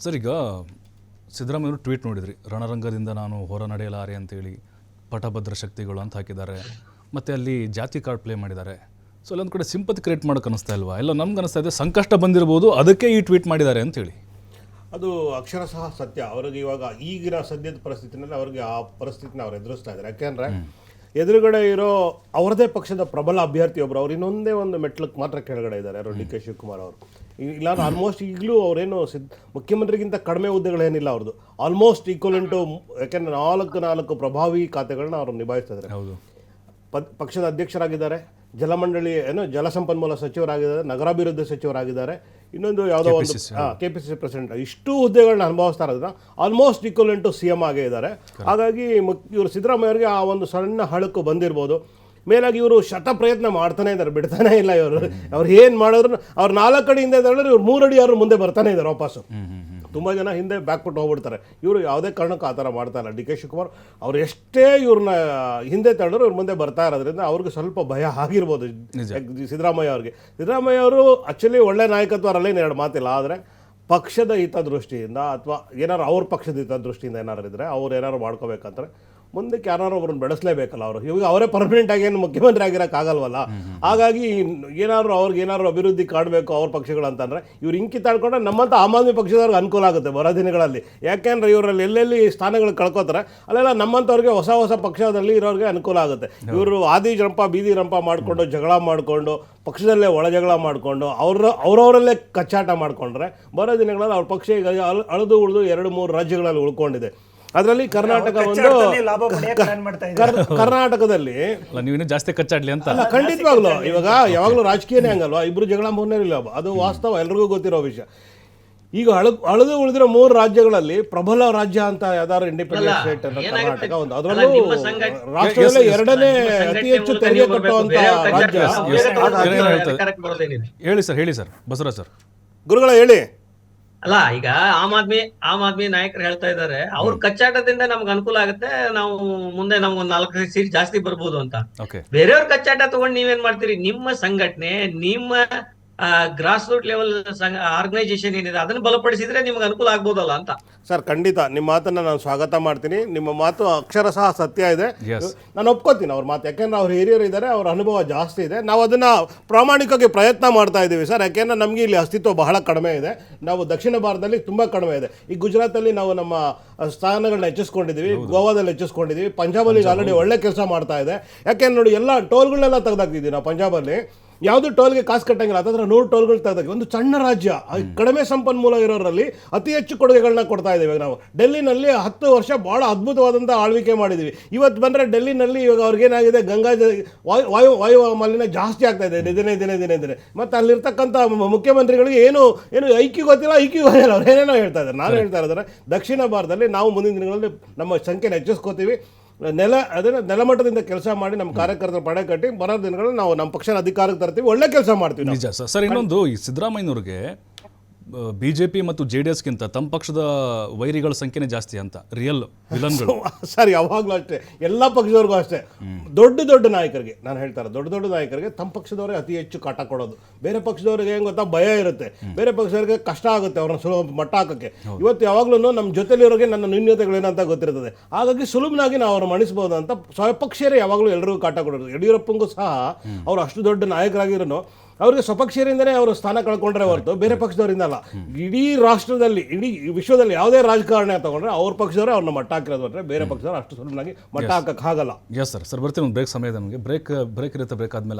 Sir, ಈಗ ಸಿದ್ದರಾಮಯ್ಯವರು tweet ನೋಡಿದ್ರಿ, ರಣರಂಗದಿಂದ ನಾನು ಹೊರ ನಡೆಯಲಾರೆ ಅಂತೇಳಿ ಪಟಭದ್ರ ಶಕ್ತಿಗಳು ಅಂತ ಹಾಕಿದ್ದಾರೆ. ಮತ್ತು ಅಲ್ಲಿ ಜಾತಿ ಕಾರ್ಡ್ ಪ್ಲೇ ಮಾಡಿದ್ದಾರೆ. ಸೊ ಅಲ್ಲೊಂದು ಕಡೆ ಸಿಂಪತಿ ಕ್ರಿಯೇಟ್ ಮಾಡೋಕೆ ಅನಿಸ್ತಾ ಇಲ್ವಾ? ಎಲ್ಲ ನಮ್ಗೆ ಅನಿಸ್ತಾ ಇದೆ ಸಂಕಷ್ಟ ಬಂದಿರ್ಬೋದು, ಅದಕ್ಕೆ ಈ ಟ್ವೀಟ್ ಮಾಡಿದ್ದಾರೆ ಅಂತೇಳಿ. ಅದು ಅಕ್ಷರಶಃ ಸತ್ಯ. ಅವ್ರಿಗೆ ಇವಾಗ ಈಗಿನ ಸದ್ಯದ ಪರಿಸ್ಥಿತಿನಲ್ಲಿ ಅವ್ರಿಗೆ ಆ ಪರಿಸ್ಥಿತಿನ ಅವ್ರು ಎದುರಿಸ್ತಾ ಇದ್ದಾರೆ. ಯಾಕೆಂದರೆ ಎದುರುಗಡೆ ಇರೋ ಅವ್ರದೇ ಪಕ್ಷದ ಪ್ರಬಲ ಅಭ್ಯರ್ಥಿ ಒಬ್ಬರು, ಅವ್ರು ಇನ್ನೊಂದೇ ಒಂದು ಮೆಟ್ಲಕ್ಕೆ ಮಾತ್ರ ಕೆಳಗಡೆ ಇದ್ದಾರೆ, ಯಾರು ಡಿ ಕೆ ಶಿವಕುಮಾರ್ ಅವರು. ಇಲ್ಲ ಆಲ್ಮೋಸ್ಟ್ ಈಗಲೂ ಅವರೇನು ಮುಖ್ಯಮಂತ್ರಿಗಿಂತ ಕಡಿಮೆ ಹುದ್ದೆಗಳೇನಿಲ್ಲ ಅವ್ರದ್ದು, ಆಲ್ಮೋಸ್ಟ್ ಈಕ್ವಲೆಂಟ್ ಟು. ಯಾಕೆಂದರೆ ನಾಲ್ಕು ಪ್ರಭಾವಿ ಖಾತೆಗಳನ್ನ ಅವರು ನಿಭಾಯಿಸ್ತಾ ಇದ್ದಾರೆ. ಹೌದು, ಪಕ್ಷದ ಅಧ್ಯಕ್ಷರಾಗಿದ್ದಾರೆ, ಜಲಮಂಡಳಿ ಜಲಸಂಪನ್ಮೂಲ ಸಚಿವರಾಗಿದ್ದಾರೆ, ನಗರಾಭಿವೃದ್ಧಿ ಸಚಿವರಾಗಿದ್ದಾರೆ, ಇನ್ನೊಂದು ಯಾವುದೋ ಒಂದು KPCC ಪ್ರೆಸಿಡೆಂಟ್. ಇಷ್ಟು ಹುದ್ದೆಗಳನ್ನ ಅನುಭವಿಸ್ತಾ ಇರೋದ್ರಿಂದ ಆಲ್ಮೋಸ್ಟ್ ಈಕ್ವಲೆಂಟ್ ಟು CM ಆಗೇ ಇದ್ದಾರೆ. ಹಾಗಾಗಿ ಇವರು ಸಿದ್ದರಾಮಯ್ಯ ಅವರಿಗೆ ಆ ಒಂದು ಸಣ್ಣ ಹಳಕು ಬಂದಿರ್ಬೋದು. ಮೇಲಾಗಿ ಇವರು ಪ್ರಯತ್ನ ಮಾಡ್ತಾನೆ ಇದ್ದಾರೆ, ಬಿಡ್ತಾನೆ ಇಲ್ಲ ಇವರು. ಅವ್ರು ಏನು ಮಾಡಿದ್ರು ಅವ್ರು 4 ಅಡಿ ಹಿಂದೆ ಇದ್ದಾರೆ, ಇವ್ರು 3 ಅಡಿ ಮುಂದೆ ಬರ್ತಾನೆ ಇದ್ದಾರೆ ವಾಪಸ್ಸು. ತುಂಬ ಜನ ಹಿಂದೆ ಬ್ಯಾಕ್ಬಿಟ್ಟು ಹೋಗ್ಬಿಡ್ತಾರೆ. ಇವರು ಯಾವುದೇ ಕಾರಣಕ್ಕೂ ಆ ಥರ ಮಾಡ್ತಾ ಇಲ್ಲ. ಡಿ ಕೆ ಶಿವಕುಮಾರ್ ಅವ್ರು ಎಷ್ಟೇ ಇವ್ರನ್ನ ಹಿಂದೆ ತಡೆದ್ರು ಇವ್ರ ಮುಂದೆ ಬರ್ತಾ ಇರೋದ್ರಿಂದ ಅವ್ರಿಗೆ ಸ್ವಲ್ಪ ಭಯ ಆಗಿರ್ಬೋದು ಸಿದ್ದರಾಮಯ್ಯ ಅವ್ರಿಗೆ. ಸಿದ್ದರಾಮಯ್ಯ ಅವರು ಆ್ಯಕ್ಚುಲಿ ಒಳ್ಳೆ ನಾಯಕತ್ವ ಅಲ್ಲೇನು ಎರಡು ಮಾತಿಲ್ಲ. ಆದರೆ ಪಕ್ಷದ ಹಿತದೃಷ್ಟಿಯಿಂದ ಅಥವಾ ಏನಾರು ಅವ್ರ ಪಕ್ಷದ ಹಿತದೃಷ್ಟಿಯಿಂದ ಏನಾರು ಇದ್ದರೆ ಅವ್ರು ಏನಾರು ಮಾಡ್ಕೋಬೇಕಂತಾರೆ ಮುಂದಕ್ಕೆ ಯಾರು ಒಬ್ಬರನ್ನ ಬೆಳೆಸಲೇಬೇಕಲ್ಲ ಅವರು. ಇವಾಗ ಅವರೇ ಪರ್ಮನೆಂಟ್ ಆಗಿ ಏನು ಮುಖ್ಯಮಂತ್ರಿ ಆಗಿರೋಕ್ಕಾಗಲ್ವಲ್ಲ. ಹಾಗಾಗಿ ಏನಾದ್ರು ಅವ್ರಿಗೆ ಏನಾದ್ರು ಅಭಿವೃದ್ಧಿ ಕಾಡಬೇಕು ಅವ್ರ ಪಕ್ಷಗಳು ಅಂತಂದರೆ ಇವ್ರು ಹಿಂಗೆ ತಾಡ್ಕೊಂಡ್ರೆ ನಮ್ಮಂಥ ಆಮ್ ಆದ್ಮಿ ಪಕ್ಷದವ್ರಿಗೆ ಅನುಕೂಲ ಆಗುತ್ತೆ ಬರೋ ದಿನಗಳಲ್ಲಿ. ಯಾಕೆಂದರೆ ಇವರಲ್ಲಿ ಎಲ್ಲೆಲ್ಲಿ ಸ್ಥಾನಗಳು ಕಳ್ಕೊತಾರೆ ಅಲ್ಲೆಲ್ಲ ನಮ್ಮಂಥವ್ರಿಗೆ ಹೊಸ ಪಕ್ಷದಲ್ಲಿ ಇರೋರಿಗೆ ಅನುಕೂಲ ಆಗುತ್ತೆ. ಇವರು ಆದಿ ರಂಪ ಬೀದಿ ರಂಪ ಮಾಡಿಕೊಂಡು ಜಗಳ ಮಾಡಿಕೊಂಡು ಪಕ್ಷದಲ್ಲೇ ಒಳ ಜಗಳ ಮಾಡಿಕೊಂಡು ಅವರವರಲ್ಲೇ ಕಚ್ಚಾಟ ಮಾಡಿಕೊಂಡ್ರೆ ಬರೋ ದಿನಗಳಲ್ಲಿ ಅವ್ರ ಪಕ್ಷ ಈಗ ಅಳದು ಉಳಿದು 2-3 ರಾಜ್ಯಗಳಲ್ಲಿ ಉಳ್ಕೊಂಡಿದೆ. ಅದರಲ್ಲಿ ಕರ್ನಾಟಕ ಒಂದು ಕರ್ನಾಟಕದಲ್ಲಿ ನೀವು ಜಾಸ್ತಿ ಕಚ್ಚಾಡ್ಲಿ ಅಂತ ಅಲ್ಲ, ಖಂಡಿತವಾಗ್ಲು ಇವಾಗ ಯಾವಾಗಲೂ ರಾಜಕೀಯನೇ ಹಂಗಲ್ವಾ, ಇಬ್ರು ಜಗಳ ಮೂರನೇ ಇಲ್ಲ, ಅದು ವಾಸ್ತವ, ಎಲ್ರಿಗೂ ಗೊತ್ತಿರೋ ವಿಷಯ. ಈಗ ಅಳದು ಉಳಿದಿರೋ 3 ರಾಜ್ಯಗಳಲ್ಲಿ ಪ್ರಬಲ ರಾಜ್ಯ ಅಂತ ಯಾವ್ದಾದ್ರು ಇಂಡಿಪೆಂಡೆಂಟ್ ಸ್ಟೇಟ್ ಅಂತ ಕರ್ನಾಟಕ ಒಂದು. ಅದರಲ್ಲೂ ರಾಷ್ಟ್ರದಲ್ಲೇ 2ನೇ ಅತಿ ಹೆಚ್ಚು ತೆರಿಗೆ ಕಟ್ಟುವಂತ ರಾಜ್ಯ. ಹೇಳಿ ಸರ್ ಬಸವರಾಜ್ ಸರ್. ಗುರುಗಳ ಹೇಳಿ. ಅಲ್ಲ, ಈಗ ಆಮ್ ಆದ್ಮಿ ನಾಯಕರು ಹೇಳ್ತಾ ಇದ್ದಾರೆ ಅವ್ರ ಕಚ್ಚಾಟದಿಂದ ನಮ್ಗೆ ಅನುಕೂಲ ಆಗುತ್ತೆ, ನಾವು ಮುಂದೆ ನಮ್ಗೊಂದು 4 ಸೀಟ್ ಜಾಸ್ತಿ ಬರ್ಬೋದು ಅಂತ. ಬೇರೆಯವ್ರ ಕಚ್ಚಾಟ ತಗೊಂಡು ನೀವೇನ್ ಮಾಡ್ತೀರಿ? ನಿಮ್ಮ ಸಂಘಟನೆ, ನಿಮ್ಮ ಗ್ರಾಸ್ ರೂಟ್ ಲೆವೆಲ್ ಆರ್ಗನೈಸೇಷನ್ ಏನಿದೆ ಅದನ್ನ ಬಲಪಡಿಸಿದ್ರೆ ನಿಮ್ಗೆ ಅನುಕೂಲ ಆಗ್ಬೋದಲ್ಲ ಅಂತ. ಸರ್, ಖಂಡಿತ ನಿಮ್ಮ ಮಾತನ್ನ ನಾನು ಸ್ವಾಗತ ಮಾಡ್ತೀನಿ. ನಿಮ್ಮ ಮಾತು ಅಕ್ಷರಶಃ ಸತ್ಯ ಇದೆ, ನಾನು ಒಪ್ಕೋತೀನಿ ಅವ್ರ ಮಾತು. ಯಾಕೆಂದ್ರೆ ಅವ್ರು ಹಿರಿಯರು ಇದ್ದಾರೆ, ಅವ್ರ ಅನುಭವ ಜಾಸ್ತಿ ಇದೆ. ನಾವು ಅದನ್ನ ಪ್ರಾಮಾಣಿಕವಾಗಿ ಪ್ರಯತ್ನ ಮಾಡ್ತಾ ಇದ್ದೀವಿ ಸರ್. ಯಾಕೆಂದ್ರೆ ನಮಗೆ ಇಲ್ಲಿ ಅಸ್ತಿತ್ವ ಬಹಳ ಕಡಿಮೆ ಇದೆ. ನಾವು ದಕ್ಷಿಣ ಭಾರತದಲ್ಲಿ ತುಂಬ ಕಡಿಮೆ ಇದೆ. ಈ ಗುಜರಾತಲ್ಲಿ ನಾವು ನಮ್ಮ ಸ್ಥಾನಗಳನ್ನ ಹೆಚ್ಚಿಸ್ಕೊಂಡಿದ್ದೀವಿ, ಗೋವಾದಲ್ಲಿ ಹೆಚ್ಚಿಸ್ಕೊಂಡಿದ್ದೀವಿ, ಪಂಜಾಬಲ್ಲಿ ಆಲ್ರೆಡಿ ಒಳ್ಳೆ ಕೆಲಸ ಮಾಡ್ತಾ ಇದೆ. ಯಾಕೆಂದ್ರೆ ನೋಡಿ, ಎಲ್ಲ ಟೋಲ್ಗಳನ್ನೆಲ್ಲ ತೆಗೆದಾಕ್ತಿದ್ದೀವಿ ನಾವು. ಪಂಜಾಬಲ್ಲಿ ಯಾವುದು ಟೋಲ್ಗೆ ಕಾಸು ಕಟ್ಟಂಗಿಲ್ಲ, ಅದರ 100 ಟೋಲ್ಗಳು ತೆಗೆದಾಕಿ. ಒಂದು ಸಣ್ಣ ರಾಜ್ಯ, ಕಡಿಮೆ ಸಂಪನ್ಮೂಲ ಇರೋರಲ್ಲಿ ಅತಿ ಹೆಚ್ಚು ಕೊಡುಗೆಗಳನ್ನ ಕೊಡ್ತಾ ಇದ್ದೀವಿ. ನಾವು ಡೆಲ್ಲಿನಲ್ಲಿ 10 ವರ್ಷ ಭಾಳ ಅದ್ಭುತವಾದಂಥ ಆಳ್ವಿಕೆ ಮಾಡಿದ್ದೀವಿ. ಇವತ್ತು ಬಂದರೆ ಡೆಲ್ಲಿನಲ್ಲಿ ಇವಾಗ ಅವ್ರಿಗೇನಾಗಿದೆ, ಗಂಗಾ ವಾಯು ಮಾಲಿನ್ಯ ಜಾಸ್ತಿ ಆಗ್ತಾ ಇದೆ ದಿನೇ. ಮತ್ತು ಅಲ್ಲಿರ್ತಕ್ಕಂಥ ಮುಖ್ಯಮಂತ್ರಿಗಳಿಗೆ ಏನು ಐಕ್ಯೂ ಗೊತ್ತಿಲ್ಲ ಅವ್ರು ಏನೇನೋ ಹೇಳ್ತಾ ಇದ್ದಾರೆ. ನಾನು ಹೇಳ್ತಾ ಇದ್ದಾರೆ, ದಕ್ಷಿಣ ಭಾರತದಲ್ಲಿ ನಾವು ಮುಂದಿನ ದಿನಗಳಲ್ಲಿ ನಮ್ಮ ಸಂಖ್ಯೆನ ಹೆಚ್ಚಿಸ್ಕೋತೀವಿ. ನೆಲಮಟ್ಟದಿಂದ ಕೆಲಸ ಮಾಡಿ ನಮ್ಮ ಕಾರ್ಯಕರ್ತರ ಪಡೆ ಕಟ್ಟಿ ಬರೋ ದಿನಗಳಲ್ಲಿ ನಾವು ನಮ್ಮ ಪಕ್ಷದ ಅಧಿಕಾರಕ್ಕೆ ತರ್ತೀವಿ, ಒಳ್ಳೆ ಕೆಲಸ ಮಾಡ್ತೀವಿ. ನಿಜ ಸರ್. ಇನ್ನೊಂದು, ಈ ಸಿದ್ದರಾಮಯ್ಯನವ್ರಿಗೆ BJP ಮತ್ತು JDSಗಿಂತ ತಮ್ಮ ಪಕ್ಷದ ವೈರಿಗಳ ಸಂಖ್ಯೆನೇ ಜಾಸ್ತಿ ಅಂತ, ರಿಯಲ್ ವಿಲನ್ಗಳು. ಸರ್, ಯಾವಾಗಲೂ ಅಷ್ಟೇ, ಎಲ್ಲ ಪಕ್ಷದವ್ರಿಗೂ ಅಷ್ಟೇ. ದೊಡ್ಡ ನಾಯಕರಿಗೆ ನಾನು ಹೇಳ್ತಾರೆ, ದೊಡ್ಡ ನಾಯಕರಿಗೆ ತಮ್ಮ ಪಕ್ಷದವರೇ ಅತಿ ಹೆಚ್ಚು ಕಾಟ ಕೊಡೋದು. ಬೇರೆ ಪಕ್ಷದವ್ರಿಗೆ ಏನು ಗೊತ್ತಾ, ಭಯ ಇರುತ್ತೆ. ಬೇರೆ ಪಕ್ಷದವ್ರಿಗೆ ಕಷ್ಟ ಆಗುತ್ತೆ ಅವ್ರನ್ನ ಸುಲಭ ಮಟ್ಟ ಹಾಕೋಕ್ಕೆ. ಇವತ್ತು ಯಾವಾಗಲೂ ನಮ್ಮ ಜೊತೆಲಿರೋರಿಗೆ ನನ್ನ ನ್ಯೂನ್ಯತೆಗಳೇನಂತ ಗೊತ್ತಿರ್ತದೆ. ಹಾಗಾಗಿ ಸುಲಭನಾಗಿ ನಾವು ಅವ್ರನ್ನ ಮಣಿಸ್ಬೋದು ಅಂತ ಸ್ವಪಕ್ಷೀಯರೇ ಯಾವಾಗಲೂ ಎಲ್ರಿಗೂ ಕಾಟ ಕೊಡೋದು. ಯಡಿಯೂರಪ್ಪಂಗೂ ಸಹ ಅವರು ಅಷ್ಟು ದೊಡ್ಡ ನಾಯಕರಾಗಿರೋ ಅವ್ರಿಗೆ ಸ್ವಪಕ್ಷೀಯರಿಂದನೇ ಅವರು ಸ್ಥಾನ ಕಳ್ಕೊಂಡ್ರೆ ಹೊರತು ಬೇರೆ ಪಕ್ಷದವರಿಂದ ಅಲ್ಲ. ಇಡೀ ರಾಷ್ಟ್ರದಲ್ಲಿ, ಇಡೀ ವಿಶ್ವದಲ್ಲಿ ಯಾವುದೇ ರಾಜಕಾರಣ ತಗೊಂಡ್ರೆ ಅವ್ರ ಪಕ್ಷದವರೇ ಅವ್ರನ್ನ ಮಟ್ಟ ಹಾಕಿರೋದು ಅಂದರೆ ಬೇರೆ ಪಕ್ಷದವರು ಅಷ್ಟು ಸುಲಭನಾಗಿ ಮಟ್ಟ ಹಾಕಕ್ಕಾಗಲ್ಲ. Yes sir. ಬರ್ತೀವಿ ಒಂದು ಬ್ರೇಕ್ ಸಮಯದ ನಮಗೆ. ಬ್ರೇಕ್ ಇರುತ್ತೆ. ಬ್ರೇಕ್ ಆದಮೇಲೆ